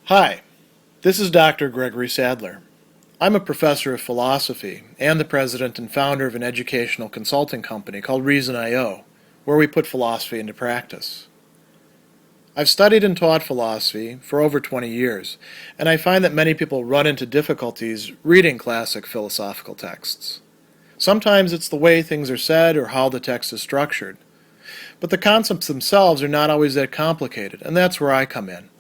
Hi, this is Dr. Gregory Sadler. I'm a professor of philosophy and the president and founder of an educational consulting company called Reason.io, where we put philosophy into practice. I've studied and taught philosophy for over 20 years, and I find that many people run into difficulties reading classic philosophical texts. Sometimes it's the way things are said or how the text is structured. But the concepts themselves are not always that complicated, and that's where I come in.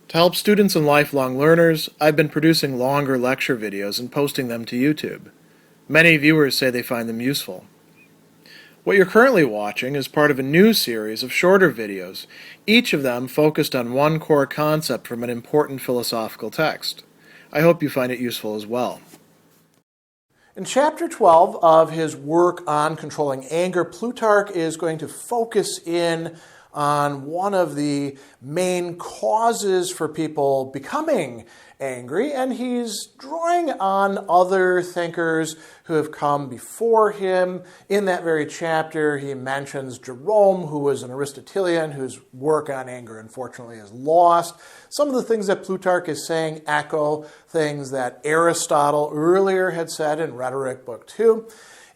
To help students and lifelong learners, I've been producing longer lecture videos and posting them to YouTube. Many viewers say they find them useful. What you're currently watching is part of a new series of shorter videos, each of them focused on one core concept from an important philosophical text. I hope you find it useful as well. In Chapter 12 of his work on controlling anger, Plutarch is going to focus in on one of the main causes for people becoming angry, and he's drawing on other thinkers who have come before him. In that very chapter, he mentions Jerome, who was an Aristotelian whose work on anger unfortunately is lost. Some of the things that Plutarch is saying echo things that Aristotle earlier had said in Rhetoric, Book 2.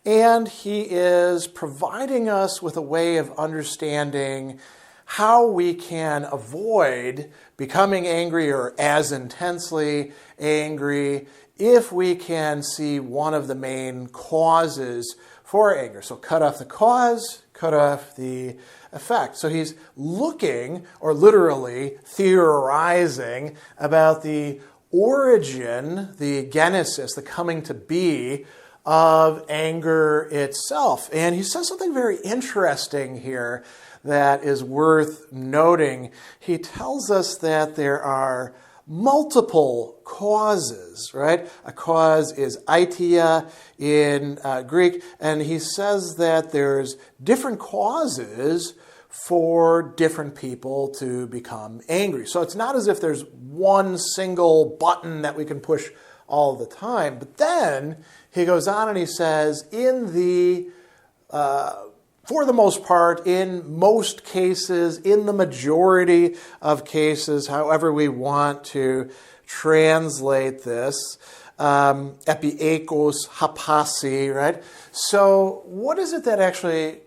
And he is providing us with a way of understanding how we can avoid becoming angry or as intensely angry if we can see one of the main causes for anger. So cut off the cause, cut off the effect. So he's looking, or literally theorizing, about the origin, the genesis, the coming to be of anger itself. And he says something very interesting here that is worth noting. He tells us that there are multiple causes, right? A cause is aitia in Greek, and he says that there's different causes for different people to become angry. So it's not as if there's one single button that we can push all the time. But then he goes on and he says, for the most part, in most cases, in the majority of cases, however we want to translate this, epiekos hapasi, right? So what is it that actually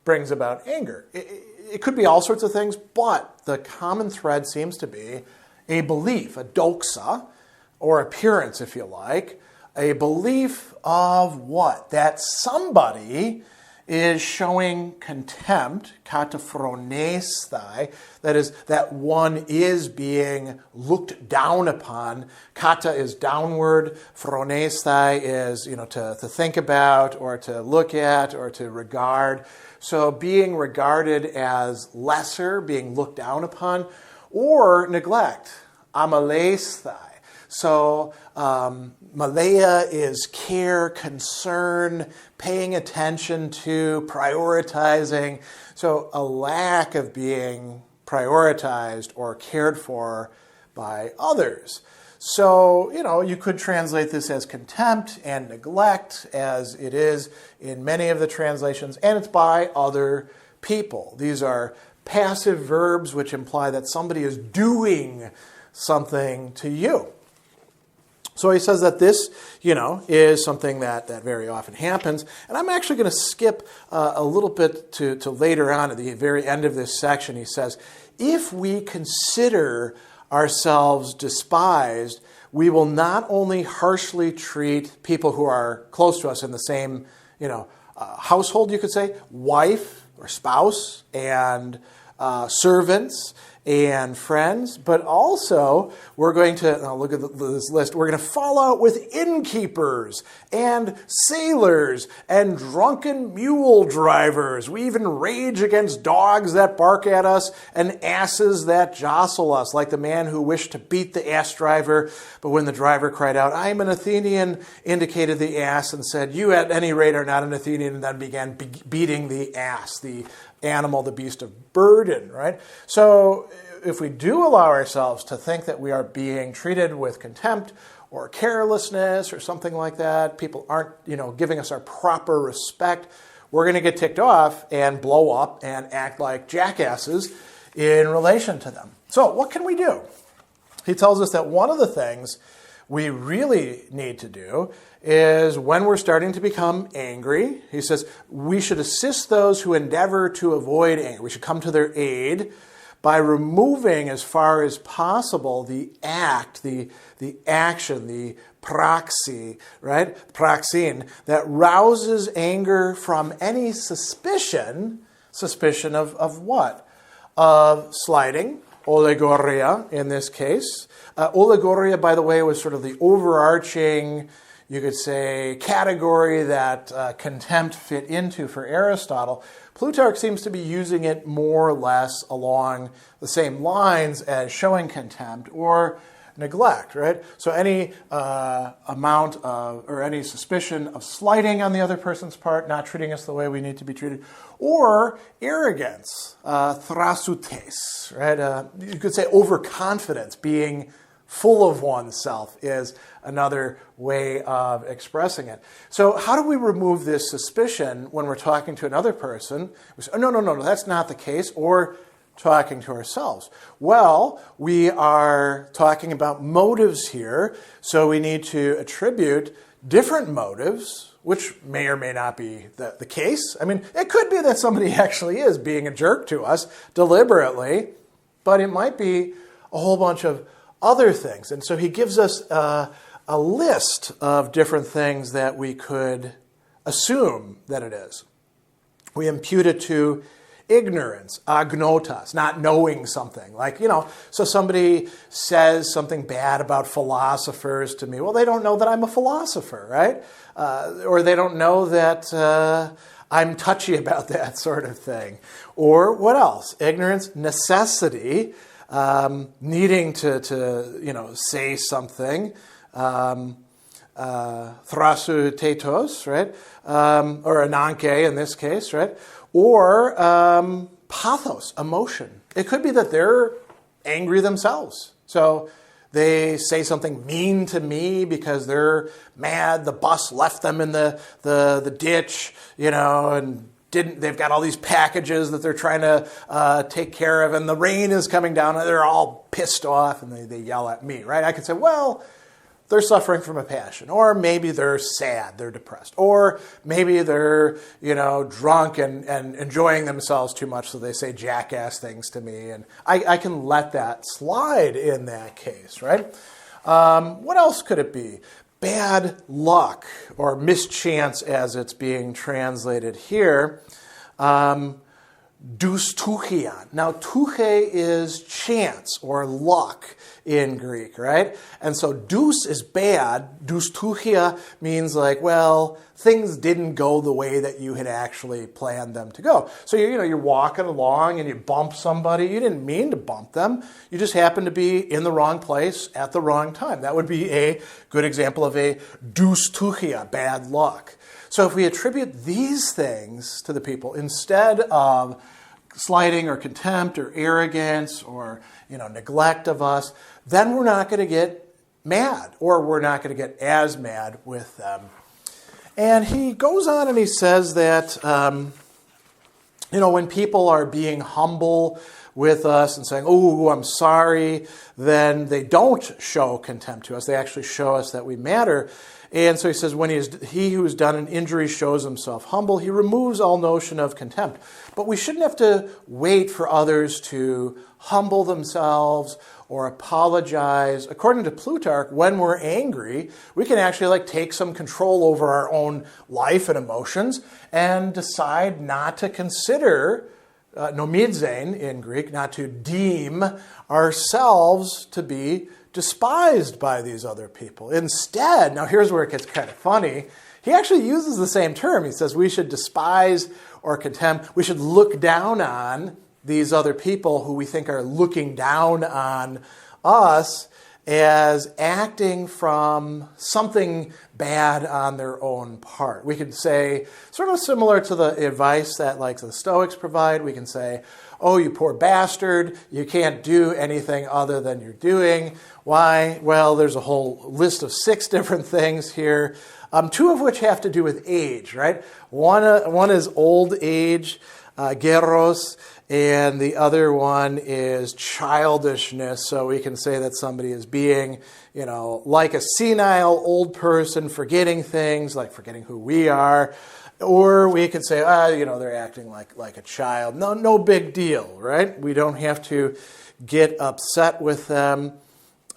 brings about anger? It could be all sorts of things, but the common thread seems to be a belief, a doxa, or appearance, if you like, a belief of what? That somebody is showing contempt, kataphronesthai, that is, that one is being looked down upon. Kata is downward, phronesthai is, to think about, or to look at, or to regard. So being regarded as lesser, being looked down upon, or neglect, amalesthai. So malaya is care, concern, paying attention to, prioritizing. So a lack of being prioritized or cared for by others. So, you could translate this as contempt and neglect, as it is in many of the translations, and it's by other people. These are passive verbs which imply that somebody is doing something to you. So he says that this, is something that very often happens. And I'm actually going to skip a little bit to later on at the very end of this section. He says, if we consider ourselves despised, we will not only harshly treat people who are close to us in the same, household, you could say, wife or spouse and servants and friends, but also we're going to, now look at this list, we're going to fall out with innkeepers and sailors and drunken mule drivers. We even rage against dogs that bark at us and asses that jostle us, like the man who wished to beat the ass driver, but when the driver cried out, "I am an Athenian," indicated the ass and said, "You at any rate are not an Athenian," and then began beating the ass, the animal, the beast of burden, right? So if we do allow ourselves to think that we are being treated with contempt or carelessness or something like that, people aren't, giving us our proper respect, we're going to get ticked off and blow up and act like jackasses in relation to them. So what can we do? he tells us that one of the things we really need to do is when we're starting to become angry, he says we should assist those who endeavor to avoid anger. We should come to their aid by removing as far as possible the act, the action, the praxi, right? Praxin, that rouses anger from any suspicion. Suspicion of what? Of slighting, olegoria in this case. Olegoria, by the way, was sort of the overarching, you could say, category that contempt fit into for Aristotle. Plutarch seems to be using it more or less along the same lines as showing contempt or neglect, right? So any amount of, or any suspicion of slighting on the other person's part, not treating us the way we need to be treated, or arrogance, thrasutes, right? You could say overconfidence, being full of oneself is another way of expressing it. So how do we remove this suspicion when we're talking to another person? We say, oh, no, that's not the case, or talking to ourselves. Well, we are talking about motives here, so we need to attribute different motives, which may or may not be the case. I mean, it could be that somebody actually is being a jerk to us deliberately, but it might be a whole bunch of other things. And so he gives us a list of different things that we could assume that it is. We impute it to ignorance, agnotas, not knowing something. Like, so somebody says something bad about philosophers to me. Well, they don't know that I'm a philosopher, right? Or they don't know that I'm touchy about that sort of thing. Or what else? Ignorance, necessity, needing to say something. Thrasoutetos, right? Or ananke in this case, right? Or pathos, emotion. It could be that they're angry themselves. So they say something mean to me because they're mad the bus left them in the ditch, and they've got all these packages that they're trying to take care of, and the rain is coming down, and they're all pissed off, and they yell at me, right? I could say, well, they're suffering from a passion, or maybe they're sad, they're depressed, or maybe they're, drunk and enjoying themselves too much, so they say jackass things to me, and I can let that slide in that case, right? What else could it be? Bad luck, or mischance as it's being translated here. Doustuchian. Now, tuche is chance or luck in Greek, right? And so deus is bad. Doustuchia means things didn't go the way that you had actually planned them to go. So you're walking along and you bump somebody. You didn't mean to bump them. You just happened to be in the wrong place at the wrong time. That would be a good example of a doustuchia, bad luck. So if we attribute these things to the people instead of slighting or contempt or arrogance or neglect of us, then we're not going to get mad, or we're not going to get as mad with them. And he goes on and he says that when people are being humble with us and saying, oh, I'm sorry, then they don't show contempt to us. They actually show us that we matter. And so he says, when he who has done an injury shows himself humble, he removes all notion of contempt. But we shouldn't have to wait for others to humble themselves or apologize. According to Plutarch, when we're angry, we can actually take some control over our own life and emotions and decide not to consider, nomidzein in Greek, not to deem ourselves to be despised by these other people. Instead, now here's where it gets kind of funny, he actually uses the same term. He says we should despise or contempt, we should look down on these other people who we think are looking down on us as acting from something bad on their own part. We could say, sort of similar to the advice that the Stoics provide, we can say, oh, you poor bastard, you can't do anything other than you're doing. Why? Well, there's a whole list of 6 different things here, 2 of which have to do with age, right? One is old age. geros, and the other one is childishness. So we can say that somebody is being, like a senile old person, forgetting things, like forgetting who we are. Or we could say, they're acting like a child. No big deal, right? We don't have to get upset with them.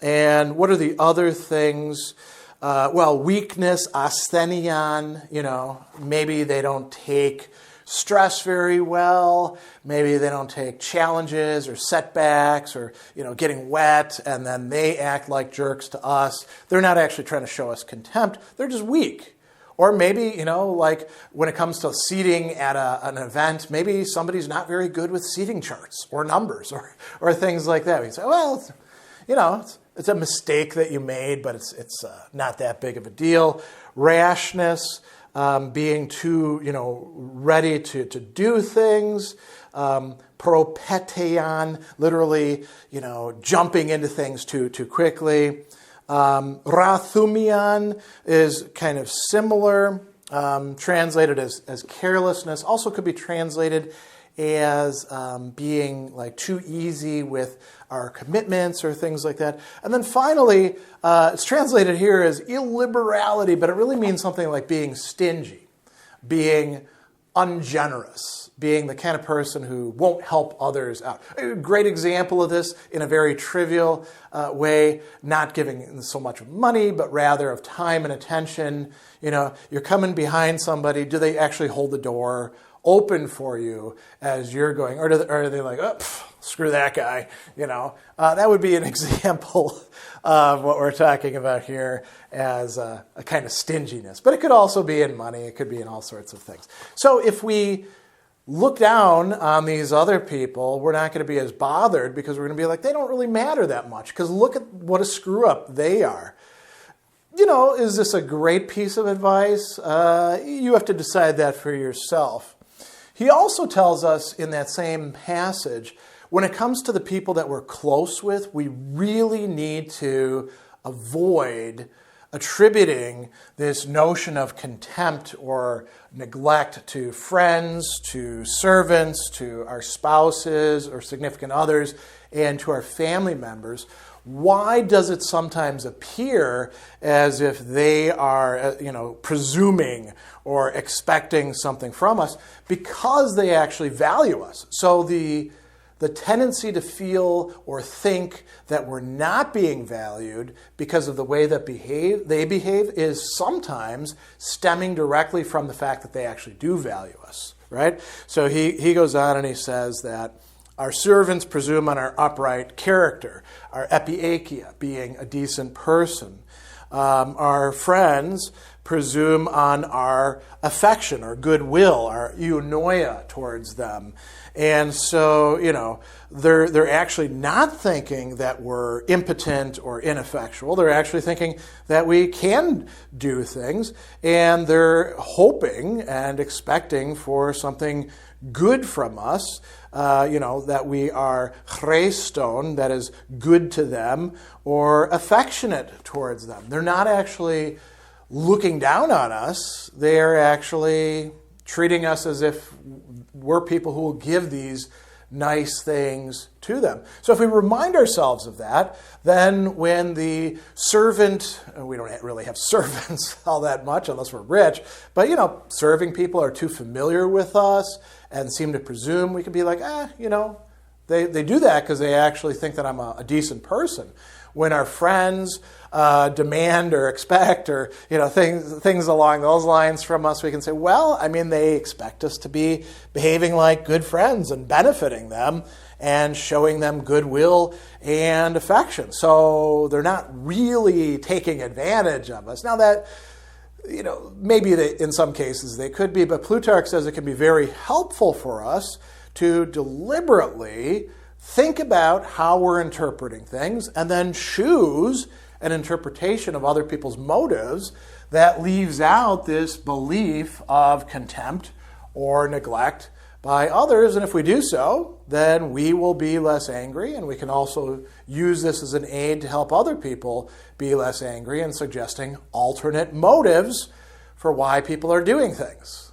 And what are the other things? Weakness, asthenion, maybe they don't take stress very well. Maybe they don't take challenges or setbacks or, getting wet, and then they act like jerks to us. They're not actually trying to show us contempt. They're just weak. Or maybe, like when it comes to seating at an event, maybe somebody's not very good with seating charts or numbers or things like that. We say, well, it's a mistake that you made, but it's not that big of a deal. Rashness, being too, ready to do things. Propeteon, literally, jumping into things too quickly. Rathumion is kind of similar, translated as carelessness. Also could be translated as being like too easy with our commitments or things like that. And then finally, it's translated here as illiberality, but it really means something like being stingy, being ungenerous, being the kind of person who won't help others out. A great example of this in a very trivial way, not giving so much of money, but rather of time and attention. You're coming behind somebody. Do they actually hold the door open for you as you're going? Or are they like, screw that guy? That would be an example of what we're talking about here as a kind of stinginess. But it could also be in money. It could be in all sorts of things. So if we look down on these other people, we're not going to be as bothered because we're going to be like, they don't really matter that much because look at what a screw up they are. Is this a great piece of advice? You have to decide that for yourself. He also tells us in that same passage, when it comes to the people that we're close with, we really need to avoid attributing this notion of contempt or neglect to friends, to servants, to our spouses or significant others, and to our family members. Why does it sometimes appear as if they are, presuming or expecting something from us? Because they actually value us. So the tendency to feel or think that we're not being valued because of the way that they behave is sometimes stemming directly from the fact that they actually do value us, right? So he goes on and he says that our servants presume on our upright character, our epieikeia, being a decent person. Our friends presume on our affection or goodwill, our eunoia towards them. And so, they're actually not thinking that we're impotent or ineffectual. They're actually thinking that we can do things, and they're hoping and expecting for something good from us, that we are chreston, that is good to them, or affectionate towards them. They're not actually looking down on us. They're actually treating us as if we're people who will give these nice things to them. So if we remind ourselves of that, then when the servant, we don't really have servants all that much unless we're rich, but serving people are too familiar with us and seem to presume, we could be like, they do that because they actually think that I'm a decent person. When our friends demand or expect or things along those lines from us, we can say, they expect us to be behaving like good friends and benefiting them and showing them goodwill and affection. So they're not really taking advantage of us. Now that, maybe in some cases they could be, but Plutarch says it can be very helpful for us to deliberately think about how we're interpreting things and then choose an interpretation of other people's motives that leaves out this belief of contempt or neglect by others. And if we do so, then we will be less angry, and we can also use this as an aid to help other people be less angry and suggesting alternate motives for why people are doing things.